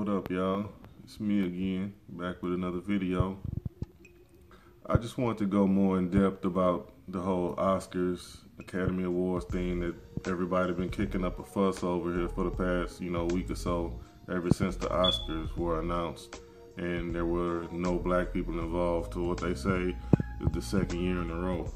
What up, y'all? It's me again, back with another video. I just want to go more in depth about the whole Oscars, Academy Awards thing that everybody been kicking up a fuss over here for the past, week or so, ever since the Oscars were announced and there were no black people involved to what they say is the second year in a row.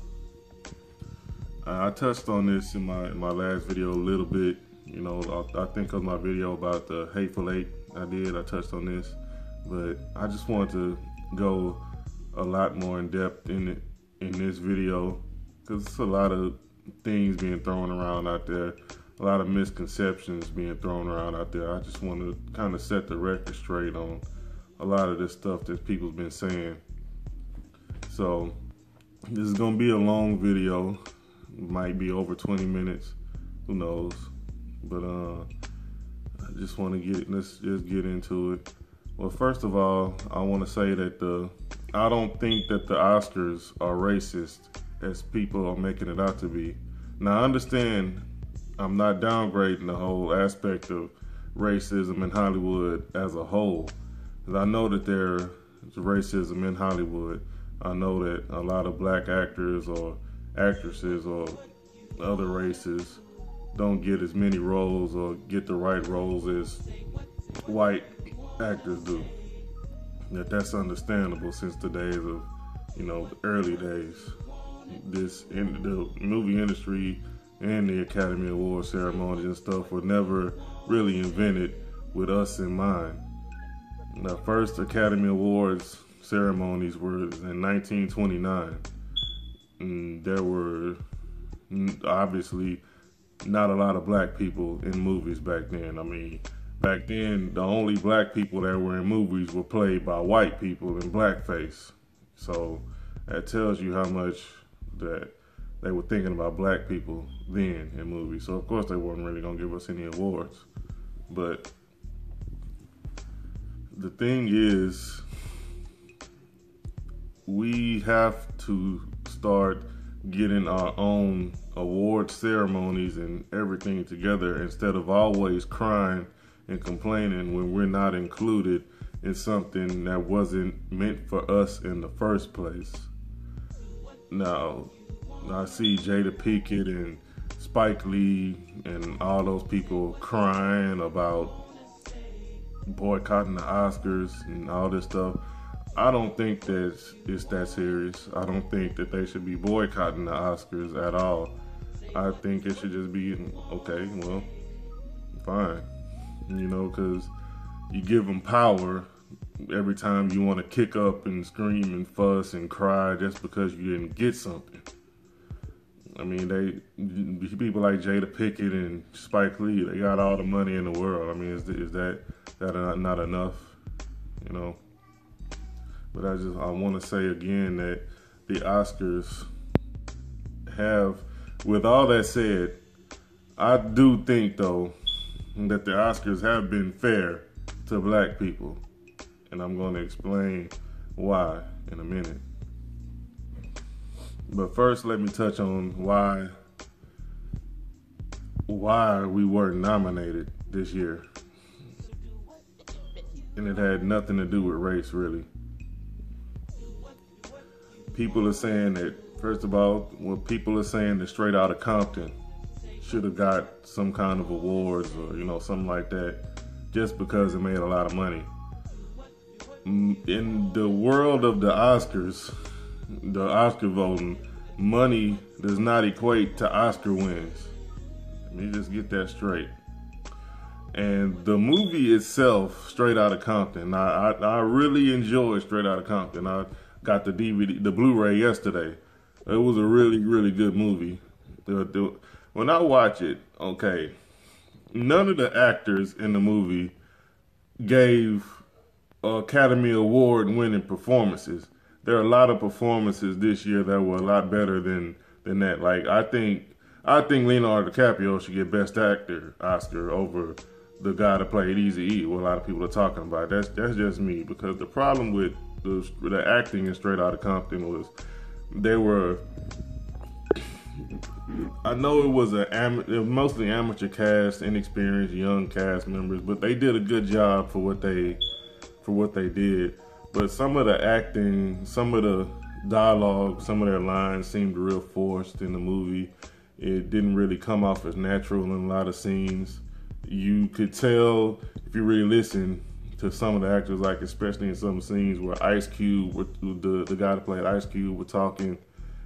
I touched on this in my last video a little bit. I think of my video about the Hateful Eight I touched on this, but I just want to go a lot more in depth in this video because it's a lot of things being thrown around out there, a lot of misconceptions being thrown around out there. I just want to kind of set the record straight on a lot of this stuff that people's been saying. So this is gonna be a long video, might be over 20 minutes, who knows, but I just want to let's just get into it. Well, first of all, I want to say that I don't think that the Oscars are racist as people are making it out to be. Now, I understand I'm not downgrading the whole aspect of racism in Hollywood as a whole. I know that there's racism in Hollywood. I know that a lot of black actors or actresses or other races don't get as many roles or get the right roles as white actors do. That's understandable since the days of, the early days. In the movie industry and the Academy Awards ceremonies and stuff were never really invented with us in mind. The first Academy Awards ceremonies were in 1929. And there were obviously not a lot of black people in movies back then. I mean, back then, the only black people that were in movies were played by white people in blackface. So that tells you how much that they were thinking about black people then in movies. So of course they weren't really gonna give us any awards. But the thing is, we have to start getting our own award ceremonies and everything together instead of always crying and complaining when we're not included in something that wasn't meant for us in the first place. Now, I see Jada Pinkett and Spike Lee and all those people crying about boycotting the Oscars and all this stuff. I don't think that it's that serious. I don't think that they should be boycotting the Oscars at all. I think it should just be, okay, well, fine. Because you give them power every time you want to kick up and scream and fuss and cry just because you didn't get something. I mean, people like Jada Pinkett and Spike Lee, they got all the money in the world. I mean, is that not enough? But I want to say again that the Oscars have, with all that said, I do think though that the Oscars have been fair to black people. And I'm going to explain why in a minute. But first, let me touch on why we weren't nominated this year. And it had nothing to do with race, really. People are saying that, first of all, people are saying that Straight Outta Compton should have got some kind of awards or, something like that just because it made a lot of money. In the world of the Oscars, the Oscar voting, money does not equate to Oscar wins. Let me just get that straight. And the movie itself, Straight Outta Compton, I really enjoyed Straight Outta Compton. I got the DVD, the Blu-ray yesterday. It was a really, really good movie. When I watch it, okay, none of the actors in the movie gave Academy Award winning performances. There are a lot of performances this year that were a lot better than that. Like I think Leonardo DiCaprio should get Best Actor Oscar over the guy that played Eazy-E. What a lot of people are talking about. That's just me, because the problem with the acting in Straight Outta Compton was I know it was mostly amateur cast, inexperienced young cast members, but they did a good job for what they did. But some of the acting, some of the dialogue, some of their lines seemed real forced in the movie. It didn't really come off as natural in a lot of scenes. You could tell if you really listen to some of the actors, like especially in some scenes where Ice Cube, the guy that played Ice Cube, were talking,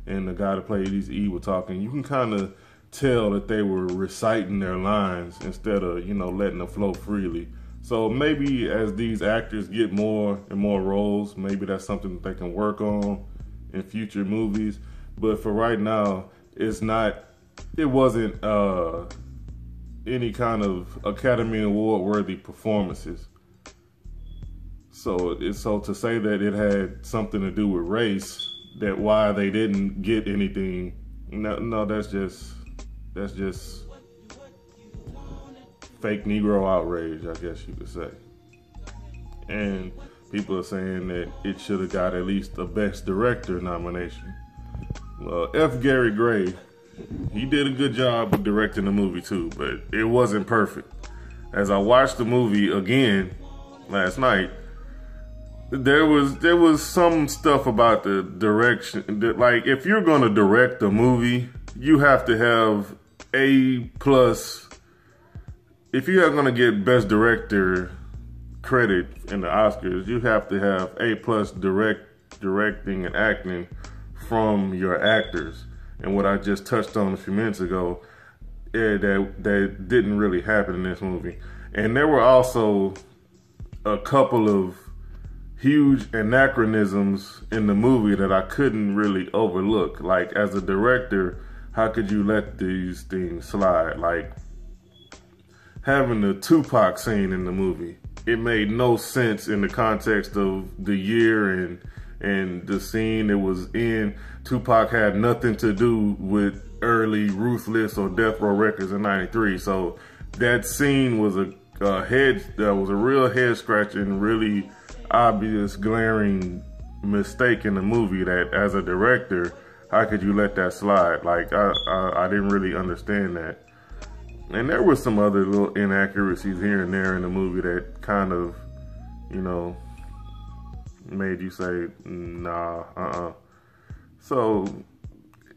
and the guy that played Eazy-E were talking. You can kind of tell that they were reciting their lines instead of, letting them flow freely. So maybe as these actors get more and more roles, maybe that's something that they can work on in future movies. But for right now, it wasn't any kind of Academy Award worthy performances. So to say that it had something to do with race, that why they didn't get anything, no, that's just fake Negro outrage, I guess you could say. And people are saying that it should have got at least a Best Director nomination. Well, F. Gary Gray, he did a good job of directing the movie too, but it wasn't perfect. As I watched the movie again last night, there was some stuff about the direction that, like, if you're gonna direct a movie, you have to have A+. If you are gonna get Best Director credit in the Oscars, you have to have A+ directing and acting from your actors. And what I just touched on a few minutes ago, that didn't really happen in this movie. And there were also a couple of huge anachronisms in the movie that I couldn't really overlook. Like, as a director, how could you let these things slide? Like, having the Tupac scene in the movie, it made no sense in the context of the year and the scene it was in. Tupac had nothing to do with early Ruthless or Death Row Records in '93. So that scene was a real head scratching, really obvious, glaring mistake in the movie that, as a director, how could you let that slide? Like, I didn't really understand that. And there were some other little inaccuracies here and there in the movie that kind of, made you say, nah, So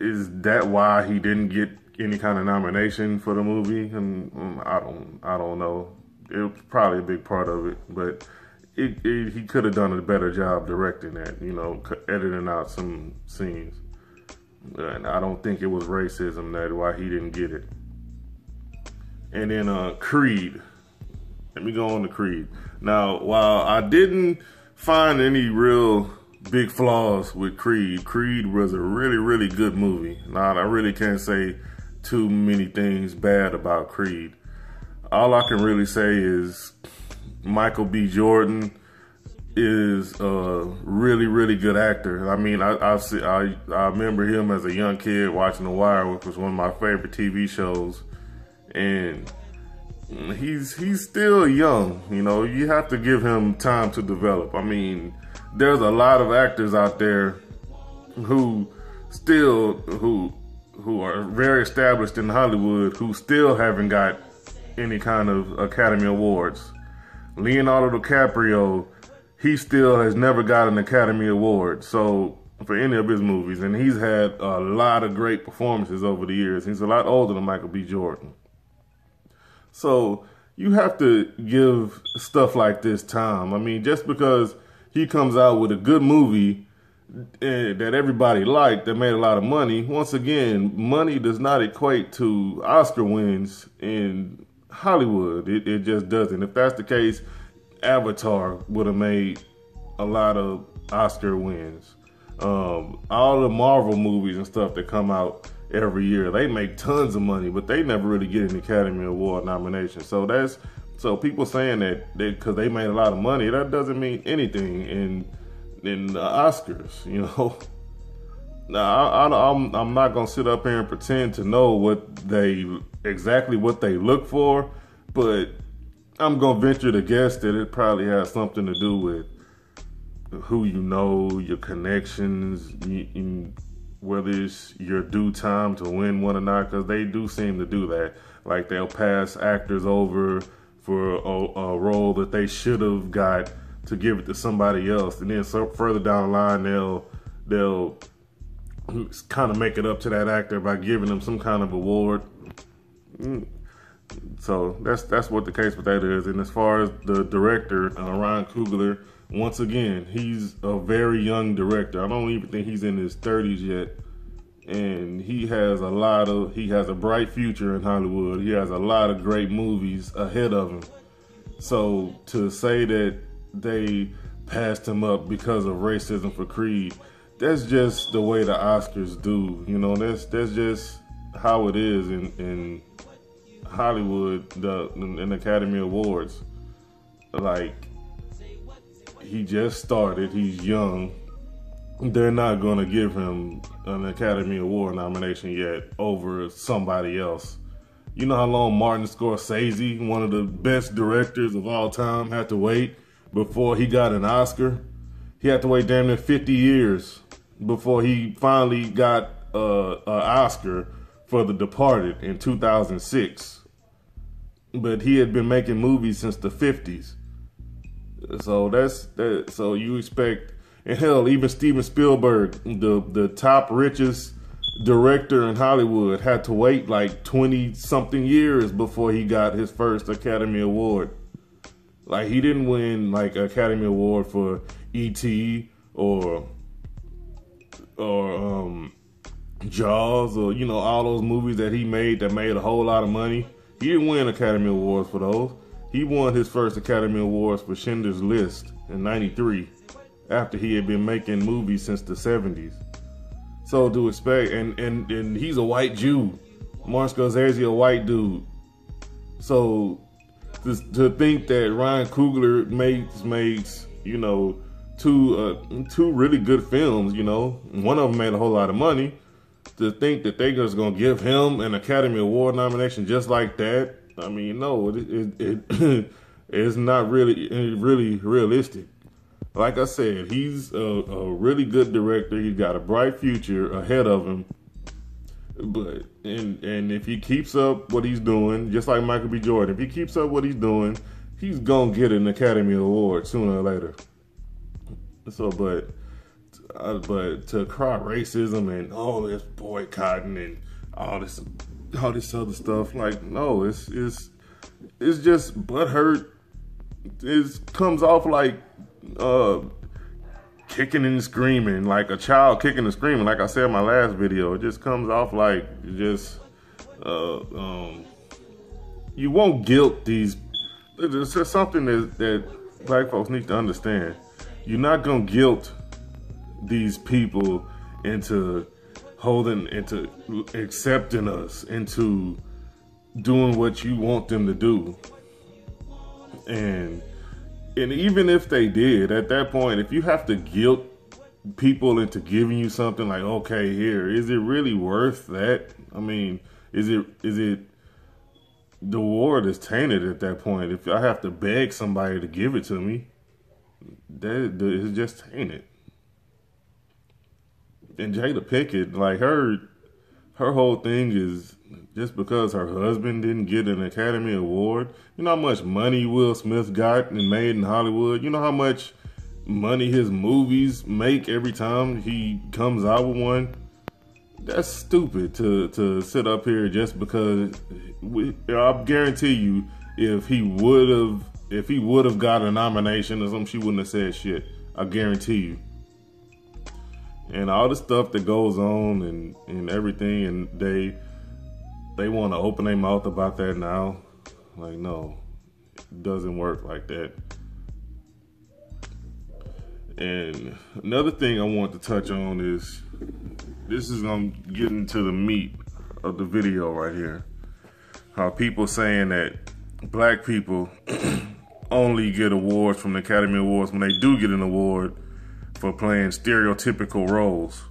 is that why he didn't get any kind of nomination for the movie? And I don't know. It was probably a big part of it, but he could have done a better job directing that, editing out some scenes. And I don't think it was racism that why he didn't get it. And then Creed. Let me go on to Creed. Now, while I didn't find any real big flaws with Creed, Creed was a really, really good movie. Now, I really can't say too many things bad about Creed. All I can really say is Michael B. Jordan is a really, really good actor. I mean, I remember him as a young kid watching The Wire, which was one of my favorite TV shows. And he's still young, you have to give him time to develop. I mean, there's a lot of actors out there who are very established in Hollywood who still haven't got any kind of Academy Awards. Leonardo DiCaprio, he still has never got an Academy Award, so, for any of his movies, and he's had a lot of great performances over the years. He's a lot older than Michael B. Jordan. So you have to give stuff like this time. I mean, just because he comes out with a good movie that everybody liked, that made a lot of money, once again, money does not equate to Oscar wins in Hollywood. It just doesn't. If that's the case, Avatar would have made a lot of Oscar wins. All the Marvel movies and stuff that come out every year, they make tons of money, but they never really get an Academy Award nomination. So people saying that because they made a lot of money, that doesn't mean anything in the Oscars, Now, I'm not gonna sit up here and pretend to know exactly what they look for, but I'm gonna venture to guess that it probably has something to do with who you know, your connections, whether it's your due time to win one or not, because they do seem to do that. Like they'll pass actors over for a role that they should have got to give it to somebody else, and then further down the line they'll kind of make it up to that actor by giving them some kind of award. So that's what the case with that is. And as far as the director, Ryan Coogler, once again, he's a very young director. I don't even think he's in his 30s yet. And he has a bright future in Hollywood. He has a lot of great movies ahead of him. So to say that they passed him up because of racism for Creed, that's just the way the Oscars do. You know, that's just how it is in Hollywood, in Academy Awards. Like, he just started, he's young. They're not going to give him an Academy Award nomination yet over somebody else. You know how long Martin Scorsese, one of the best directors of all time, had to wait before he got an Oscar? He had to wait damn near 50 years before he finally got an Oscar for The Departed in 2006. But he had been making movies since the 50s. So so you expect, and hell, even Steven Spielberg, the top richest director in Hollywood, had to wait like 20-something years before he got his first Academy Award. Like, he didn't win like Academy Award for E.T. or Jaws, or, you know, all those movies that he made that made a whole lot of money. He didn't win Academy Awards for those. He won his first Academy Awards for Schindler's List in '93, after he had been making movies since the 70s. So to expect, and he's a white Jew. Martin Scorsese, a white dude. So to think that Ryan Coogler makes you know, two really good films, you know, one of them made a whole lot of money. To think that they're just gonna give him an Academy Award nomination just like that, I mean, no, it's not really realistic. Like I said, he's a really good director. He's got a bright future ahead of him. But and if he keeps up what he's doing, just like Michael B. Jordan, if he keeps up what he's doing, he's gonna get an Academy Award sooner or later. So, but to cry racism and all this boycotting and all this other stuff, like, no, it's just butthurt. It comes off like kicking and screaming, like a child kicking and screaming. Like I said in my last video, it just comes off like just you won't guilt these. It's just something that black folks need to understand. You're not gonna guilt these people into accepting us, into doing what you want them to do. And even if they did, at that point, if you have to guilt people into giving you something, like, okay, here, is it really worth that? I mean, is it the award is tainted at that point. If I have to beg somebody to give it to me, that is just tainted. And Jada Pinkett, like, her whole thing is just because her husband didn't get an Academy Award. You know how much money Will Smith got and made in Hollywood? You know how much money his movies make every time he comes out with one? That's stupid to sit up here just because. I guarantee you, if he would have got a nomination or something, she wouldn't have said shit. I guarantee you. And all the stuff that goes on and everything, and they want to open their mouth about that now. Like, no, it doesn't work like that. And another thing I want to touch on is, I'm getting to the meat of the video right here. How people saying that black people only get awards from the Academy Awards when they do get an award for playing stereotypical roles,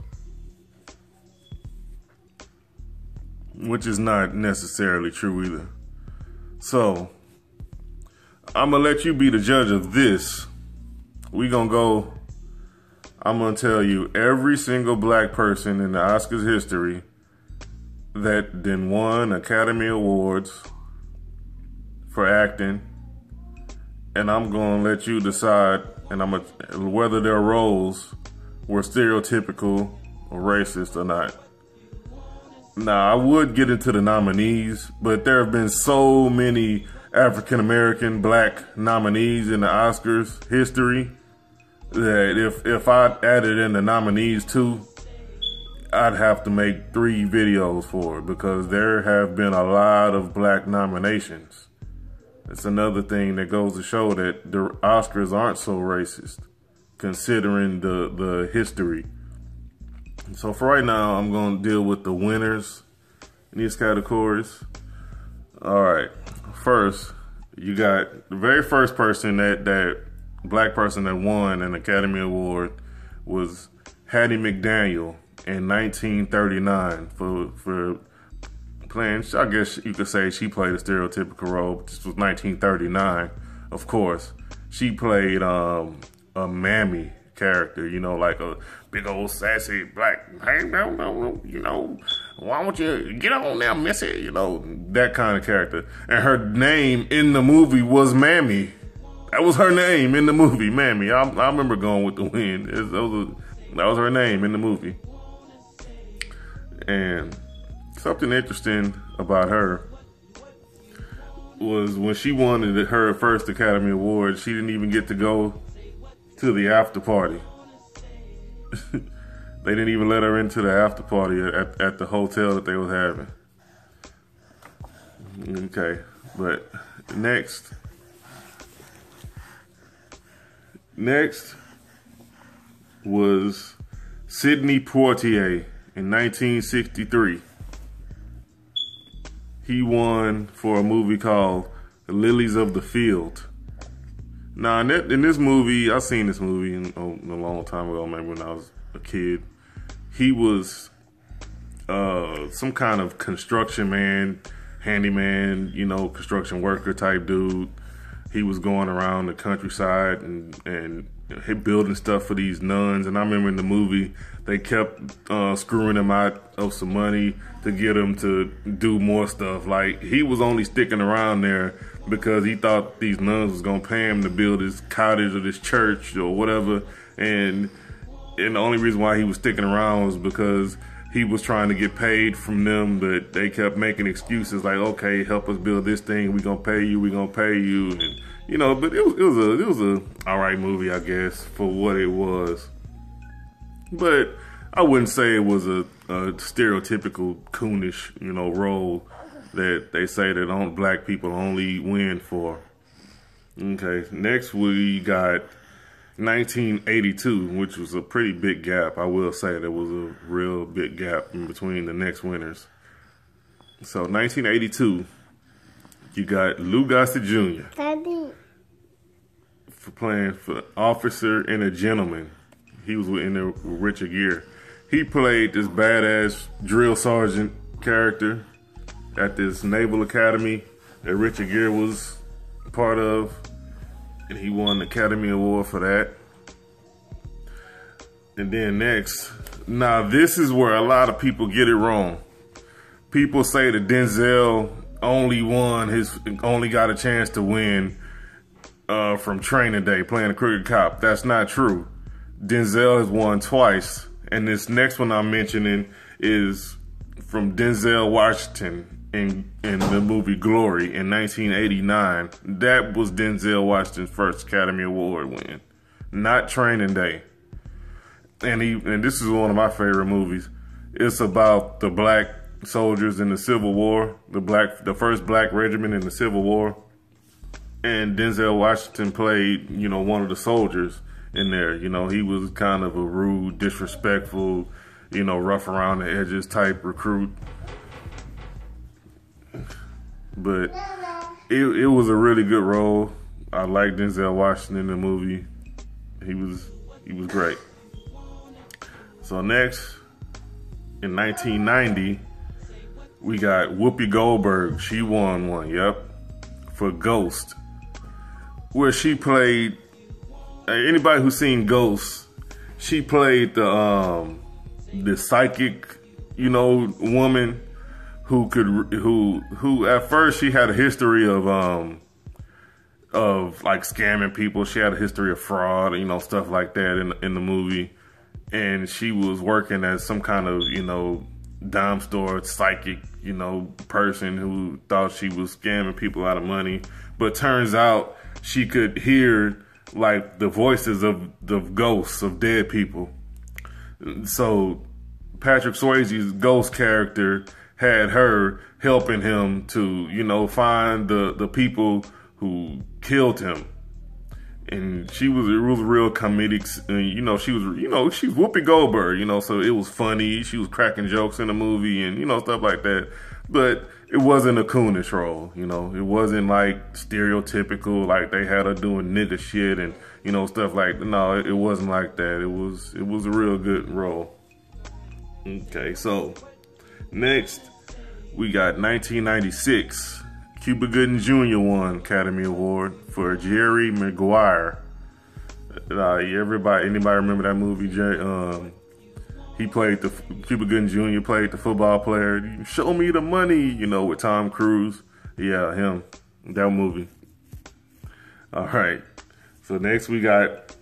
which is not necessarily true either. So I'm gonna let you be the judge of this. I'm I'm gonna tell you every single black person in the Oscars history that then won Academy Awards for acting, and I'm gonna let you decide, and whether their roles were stereotypical or racist or not. Now, I would get into the nominees, but there have been so many African-American black nominees in the Oscars history that if I added in the nominees too, I'd have to make 3 videos for it, because there have been a lot of black nominations. It's another thing that goes to show that the Oscars aren't so racist, considering the history. So for right now, I'm going to deal with the winners in these categories. All right. First, you got the very first person that black person that won an Academy Award was Hattie McDaniel in 1939 for playing, I guess you could say she played a stereotypical role, but this was 1939, of course. She played a mammy character, you know, like a big old sassy black, hey, no, you know, why don't you get on there, missy, you know, that kind of character. And her name in the movie was Mammy. That was her name in the movie, Mammy. I remember Going with the Wind. That was her name in the movie. And something interesting about her was when she won her first Academy Award, she didn't even get to go to the after party. They didn't even let her into the after party at the hotel that they was having. Okay, but next was Sidney Poitier in 1963. He won for a movie called The Lilies of the Field. Now, in this movie, I seen this movie a long time ago, maybe when I was a kid. He was some kind of construction man, handyman, you know, construction worker type dude. He was going around the countryside and building stuff for these nuns. And I remember in the movie, they kept screwing him out of some money to get him to do more stuff. Like, he was only sticking around there because he thought these nuns was gonna pay him to build his cottage or this church or whatever. And the only reason why he was sticking around was because he was trying to get paid from them, but they kept making excuses like, okay, help us build this thing, we gonna pay you, and you know. But it was a all right movie, I guess, for what it was. But I wouldn't say it was a stereotypical coonish, you know, role that they say that black people only win for. Okay, next we got 1982, which was a pretty big gap. I will say there was a real big gap in between the next winners. So 1982, you got Lou Gossett Jr. Daddy. for playing for Officer and a Gentleman. He was in there with Richard Gere. He played this badass drill sergeant character at this Naval Academy that Richard Gere was part of. And he won the Academy Award for that. And then next, now this is where a lot of people get it wrong. People say that Denzel only got a chance to win from Training Day, playing a crooked cop. That's not true. Denzel has won twice. And this next one I'm mentioning is from Denzel Washington in the movie Glory in 1989. That was Denzel Washington's first Academy Award win, not Training Day. And this is one of my favorite movies. It's about the black soldiers in the Civil War, the first black regiment in the Civil War. And Denzel Washington played, you know, one of the soldiers in there. You know, he was kind of a rude, disrespectful, you know, rough around the edges type recruit. But it was a really good role. I liked Denzel Washington in the movie. He was great. So next, in 1990, we got Whoopi Goldberg. She won one, for Ghost, where she played. Anybody who's seen Ghost, She played the psychic, woman who at first she had a history of like scamming people. She had a history of fraud, stuff like that in the movie. And she was working as some kind of, dime store psychic, person who thought she was scamming people out of money. But turns out she could hear like the voices of the ghosts of dead people. So Patrick Swayze's ghost character had her helping him to, find the people who killed him. And it was real comedic, she was Whoopi Goldberg, so it was funny. She was cracking jokes in the movie and, stuff like that. But it wasn't a coonish role, it wasn't like stereotypical, like they had her doing nigga shit and, stuff like that. No, it wasn't like that. It was a real good role. Okay, so next we got 1996. Cuba Gooding Jr. won Academy Award for Jerry Maguire. Anybody remember that movie? He played Cuba Gooding Jr. played the football player. Show me the money, with Tom Cruise. Yeah, him. That movie. All right. So next we got.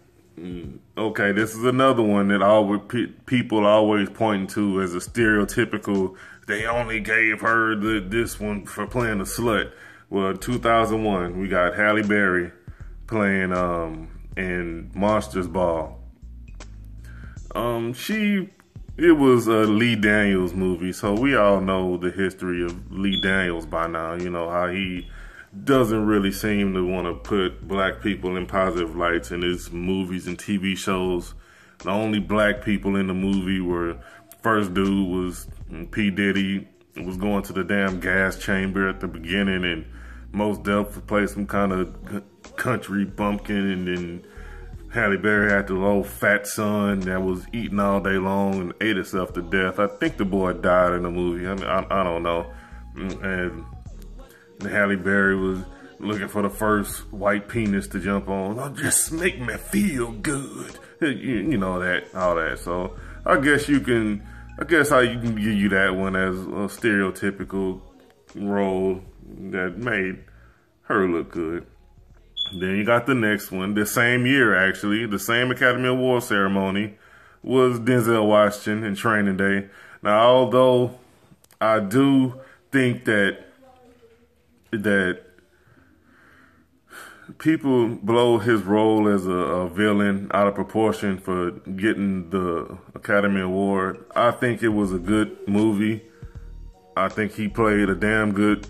Okay, this is another one that people always pointing to as a stereotypical. They only gave her this one for playing a slut. Well, 2001, we got Halle Berry playing in Monsters Ball. It was a Lee Daniels movie, so we all know the history of Lee Daniels by now. How he doesn't really seem to want to put black people in positive lights in his movies and TV shows. The only black people in the movie were, first dude was P. Diddy, was going to the damn gas chamber at the beginning, and Mos Def played some kind of country bumpkin, and then Halle Berry had the old fat son that was eating all day long and ate himself to death. I think the boy died in the movie. I mean, I don't know. And Halle Berry was looking for the first white penis to jump on. Oh, just make me feel good. All that. So I guess you can give you that one as a stereotypical role that made her look good. Then you got the next one. The same year, actually, the same Academy Award ceremony was Denzel Washington in Training Day. Now, although I do think that people blow his role as a villain out of proportion for getting the Academy Award, I think it was a good movie. I think he played a damn good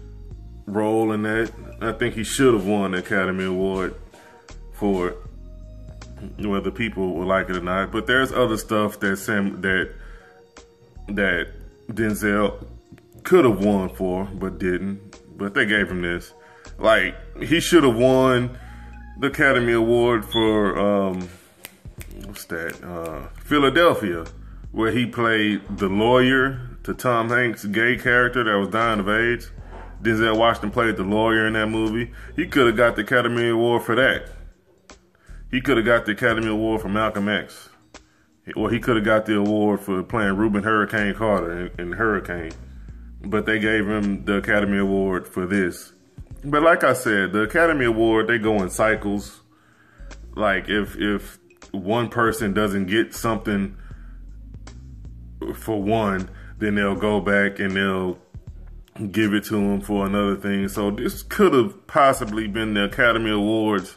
role in that. I think he should have won the Academy Award for it, whether people will like it or not. But there's other stuff that Denzel could have won for, but didn't. But they gave him this. Like, he should have won the Academy Award for, Philadelphia, where he played the lawyer to Tom Hanks' gay character that was dying of AIDS. Denzel Washington played the lawyer in that movie. He could have got the Academy Award for that. He could have got the Academy Award for Malcolm X. Or he could have got the award for playing Reuben Hurricane Carter in Hurricane. But they gave him the Academy Award for this. But like I said, the Academy Award, they go in cycles. Like if one person doesn't get something for one, then they'll go back and they'll give it to him for another thing. So this could have possibly been the Academy Awards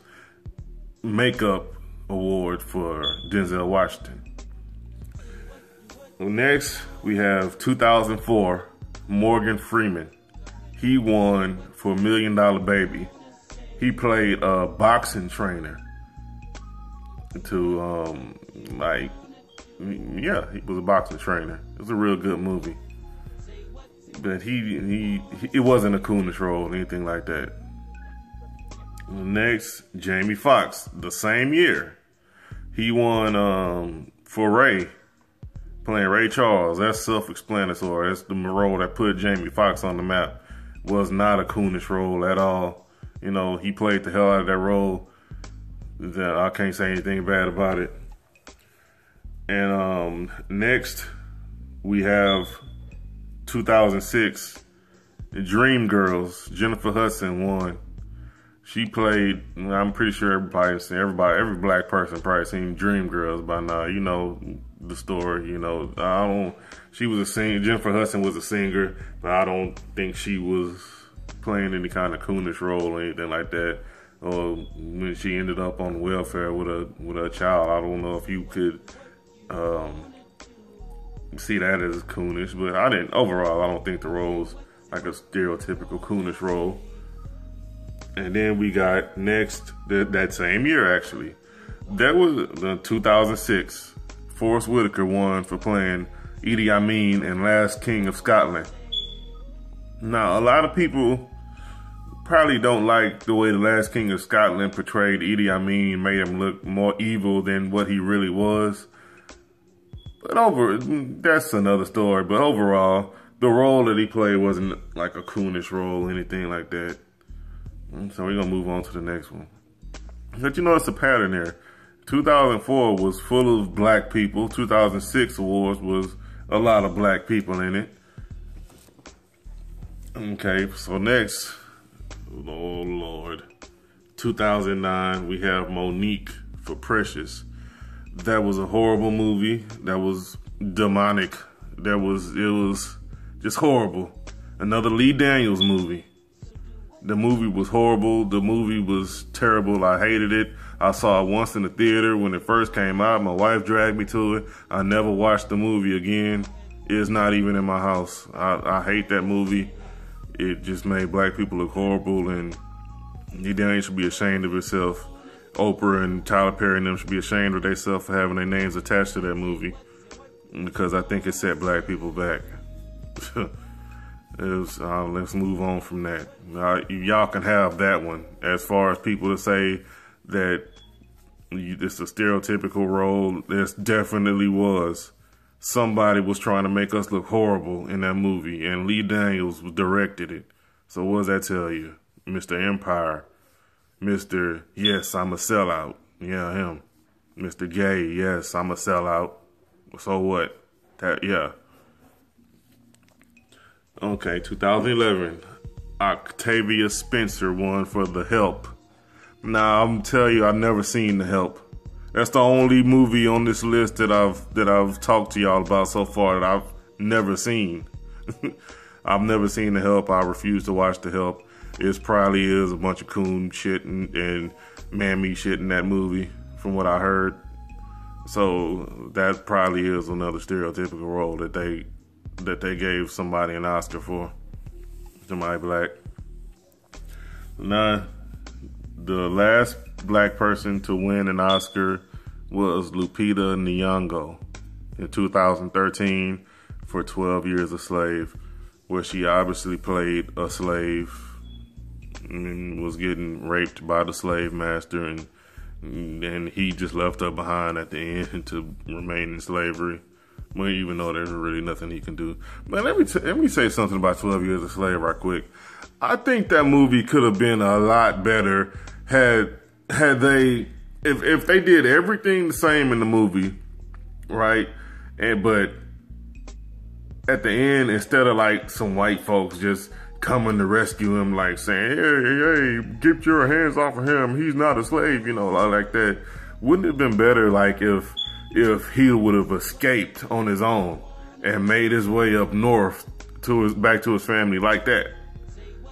makeup award for Denzel Washington. Next, we have 2004, Morgan Freeman. He won for $1 Million Baby. He played a boxing trainer to, he was a boxing trainer. It was a real good movie. But it wasn't a coonish role or anything like that. Next, Jamie Foxx, the same year. He won for Ray, playing Ray Charles. That's self-explanatory. That's the role that put Jamie Foxx on the map. Was not a coonish role at all. He played the hell out of that role. I can't say anything bad about it. And next we have 2006 Dreamgirls. Jennifer Hudson won. She played, I'm pretty sure every black person probably seen Dreamgirls by now. You know the story, you know. She was a singer, Jennifer Hudson was a singer, but I don't think she was playing any kind of coonish role or anything like that. Or when she ended up on welfare with a child, I don't know if you could see that as coonish, but overall, I don't think the role's like a stereotypical coonish role. And then we got next, that same year actually, that was the 2006, Forest Whitaker won for playing Idi Amin in Last King of Scotland. Now, a lot of people probably don't like the way the Last King of Scotland portrayed Idi Amin, made him look more evil than what he really was. But that's another story. But overall, the role that he played wasn't like a coonish role, anything like that. So we're gonna move on to the next one. But you notice a pattern there. 2004 was full of black people. 2006 awards was a lot of black people in it. Okay, so next, oh Lord, 2009 we have Monique for Precious. That was a horrible movie. That was demonic. It was just horrible. Another Lee Daniels movie. The movie was horrible. The movie was terrible. I hated it. I saw it once in the theater when it first came out. My wife dragged me to it. I never watched the movie again. It's not even in my house. I hate that movie. It just made black people look horrible, and Lee Daniels should be ashamed of himself. Oprah and Tyler Perry and them should be ashamed of themselves for having their names attached to that movie, because I think it set black people back. Let's move on from that. Y'all can have that one. As far as people to say that it's a stereotypical role, this definitely was. Somebody was trying to make us look horrible in that movie, and Lee Daniels directed it. So what does that tell you? Mr. Empire, Mr. Yes, I'm a sellout. Yeah, him. Mr. Gay, yes, I'm a sellout. So what? Yeah. Okay, 2011, Octavia Spencer won for The Help. Now, I'm telling you, I've never seen The Help. That's the only movie on this list that I've talked to y'all about so far that I've never seen. I've never seen The Help. I refuse to watch The Help. It probably is a bunch of coon shit and mammy shit in that movie, from what I heard. So that probably is another stereotypical role that they gave somebody an Oscar for, somebody black. Now, the last black person to win an Oscar was Lupita Nyong'o in 2013 for 12 Years a Slave, where she obviously played a slave and was getting raped by the slave master, and he just left her behind at the end to remain in slavery. Well, even though there's really nothing he can do. But let me say something about 12 Years a Slave right quick. I think that movie could have been a lot better had they, if they did everything the same in the movie, right? But at the end, instead of like some white folks just coming to rescue him, like saying, hey, get your hands off of him, he's not a slave, like that. Wouldn't it have been better like if he would have escaped on his own and made his way up north back to his family like that?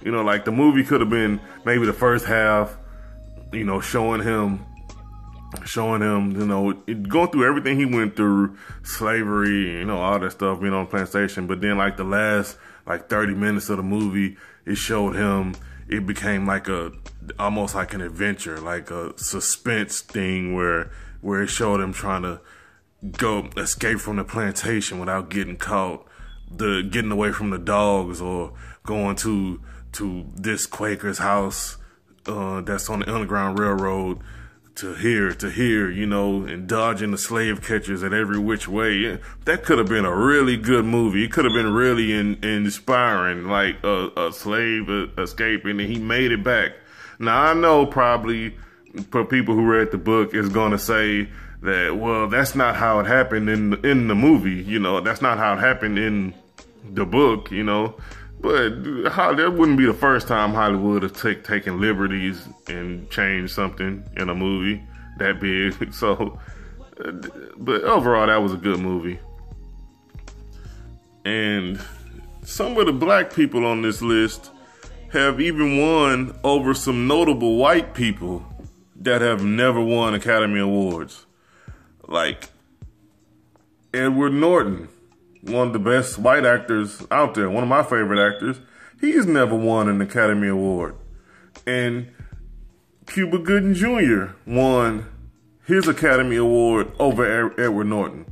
Like the movie could have been maybe the first half, showing him, going through everything he went through, slavery, all that stuff, being on the plantation. But then like the last 30 minutes of the movie, it showed him, it became almost like an adventure, like a suspense thing where it showed him trying to go escape from the plantation without getting caught, getting away from the dogs, or going to this Quaker's house that's on the Underground Railroad to here, and dodging the slave catchers at every which way. Yeah, that could have been a really good movie. It could have been really inspiring, like a slave escaping and he made it back. Now, I know probably for people who read the book, is going to say that, well, that's not how it happened in the movie. You know, that's not how it happened in the book, you know. But that wouldn't be the first time Hollywood has taken liberties and changed something in a movie that big. So, but overall, that was a good movie. And some of the black people on this list have even won over some notable white people that have never won Academy Awards. Like Edward Norton, one of the best white actors out there, one of my favorite actors. He's never won an Academy Award. And Cuba Gooding Jr. won his Academy Award over Edward Norton.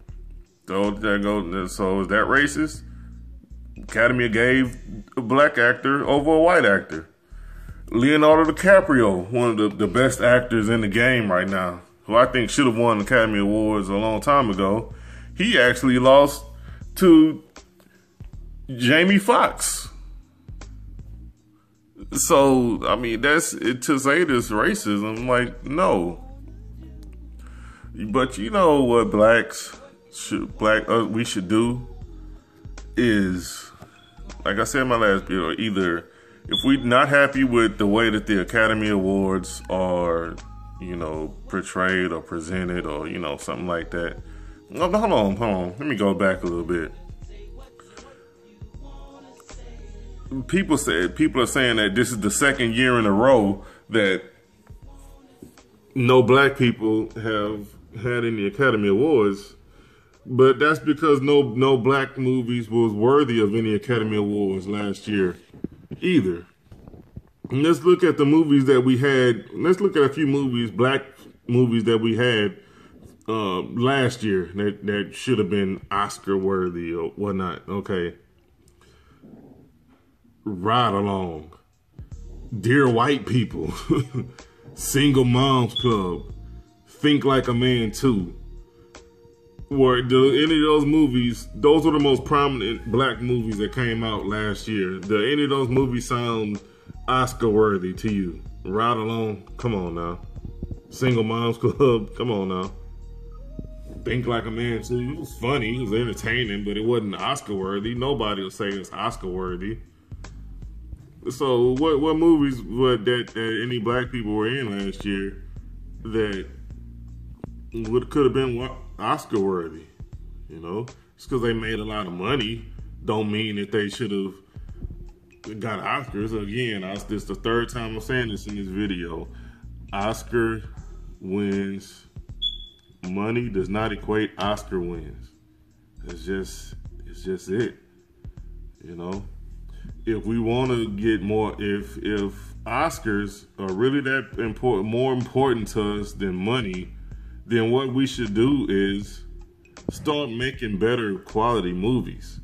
So is that racist? Academy gave a black actor over a white actor. Leonardo DiCaprio, one of the best actors in the game right now, who I think should have won Academy Awards a long time ago. He actually lost to Jamie Foxx. So, I mean, to say this racism, like, no. But you know what we should do is, like I said in my last video, either if we're not happy with the way that the Academy Awards are, you know, portrayed or presented or, you know, something like that. No, hold on. Let me go back a little bit. People are saying that this is the second year in a row that no black people have had any Academy Awards, but that's because no black movies was worthy of any Academy Awards last year either. And let's look at the movies that we had. Let's look at a few movies, black movies that we had last year that should have been Oscar worthy or whatnot. Okay. Ride Along, Dear White People, Single Moms Club, Think Like a Man 2. Were any of those movies, those were the most prominent black movies that came out last year. Do any of those movies sound Oscar worthy to you? Ride Along, come on now. Single Moms Club, come on now. Think Like a Man 2, it was funny, it was entertaining, but it wasn't Oscar worthy. Nobody will say it's Oscar worthy. So what movies that any black people were in last year that could have been Oscar worthy? You know, just because they made a lot of money don't mean that they should have got Oscars. Again, this is the third time I'm saying this in this video. Oscar wins. Money does not equate Oscar wins. It's just it. You know? If we want to get more, if Oscars are really that important, more important to us than money, then what we should do is start making better quality movies.